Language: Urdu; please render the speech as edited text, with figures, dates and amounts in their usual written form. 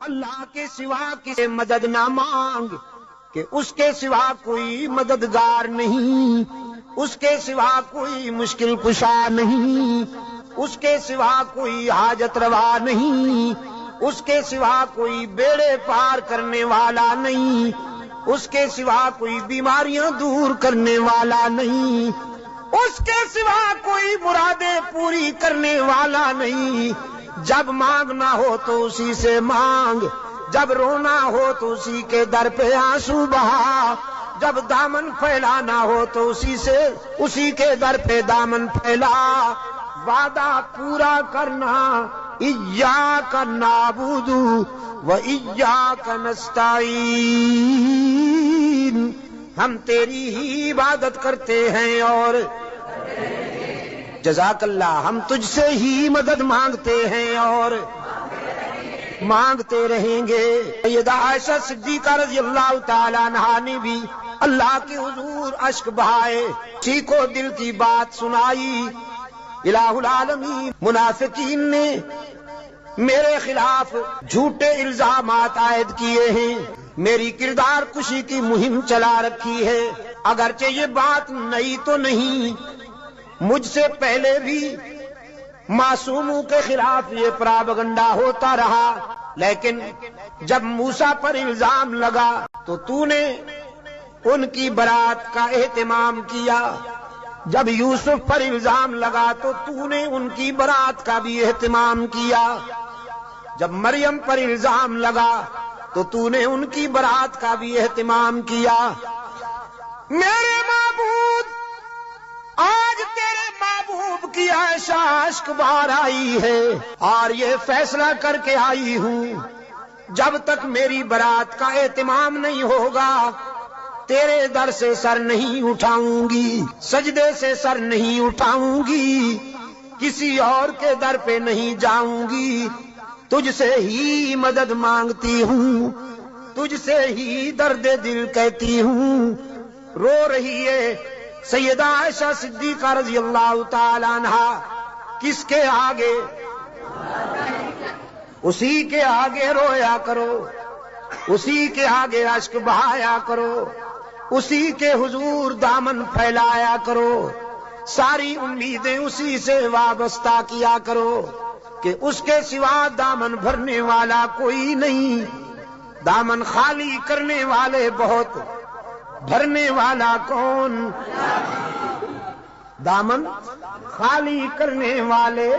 اللہ کے سوا کسی مدد نہ مانگ کہ اس کے سوا کوئی مددگار نہیں، اس کے سوا کوئی مشکل کشا نہیں، اس کے سوا کوئی حاجت روا نہیں، اس کے سوا کوئی بیڑے پار کرنے والا نہیں، اس کے سوا کوئی بیماریاں دور کرنے والا نہیں، اس کے سوا کوئی مرادیں پوری کرنے والا نہیں۔ جب مانگنا ہو تو اسی سے مانگ، جب رونا ہو تو اسی کے در پہ آنسو بہا، جب دامن پھیلانا ہو تو اسی کے در پہ دامن پھیلا۔ وعدہ پورا کرنا، ایاک نعبد و ایاک نستعین، ہم تیری ہی عبادت کرتے ہیں اور جزاک اللہ، ہم تجھ سے ہی مدد مانگتے ہیں اور مانگتے رہیں گے۔ سیدہ عائشہ صدیقہ رضی اللہ تعالیٰ عنہا نے بھی اللہ کے حضور اشک بہائے، اسی کو دل کی بات سنائی۔ الہ العالمین منافقین نے میرے خلاف جھوٹے الزامات عائد کیے ہیں، میری کردار کشی کی مہم چلا رکھی ہے۔ اگرچہ یہ بات نئی تو نہیں، مجھ سے پہلے بھی معصوموں کے خلاف یہ پراپگنڈا ہوتا رہا، لیکن جب موسیٰ پر الزام لگا تو نے ان کی برات کا اہتمام کیا، جب یوسف پر الزام لگا تو نے ان کی برات کا بھی اہتمام کیا، جب مریم پر الزام لگا تو نے ان کی برات کا بھی اہتمام کیا۔ میرے معبود، آج تیرے محبوب کی عائشہ اشک بار آئی ہے اور یہ فیصلہ کر کے آئی ہوں، جب تک میری برات کا اہتمام نہیں ہوگا تیرے در سے سر نہیں اٹھاؤں گی، سجدے سے سر نہیں اٹھاؤں گی، کسی اور کے در پہ نہیں جاؤں گی، تجھ سے ہی مدد مانگتی ہوں، تجھ سے ہی درد دل کہتی ہوں۔ رو رہی ہے سیدہ عائشہ صدیقہ رضی اللہ تعالی عنہا، کس کے آگے؟ اسی کے آگے رویا کرو، اسی کے آگے اشک بہایا کرو، اسی کے حضور دامن پھیلایا کرو، ساری امیدیں اسی سے وابستہ کیا کرو کہ اس کے سوا دامن بھرنے والا کوئی نہیں، دامن خالی کرنے والے بہت، بھرنے والا کون؟ دامن خالی کرنے والے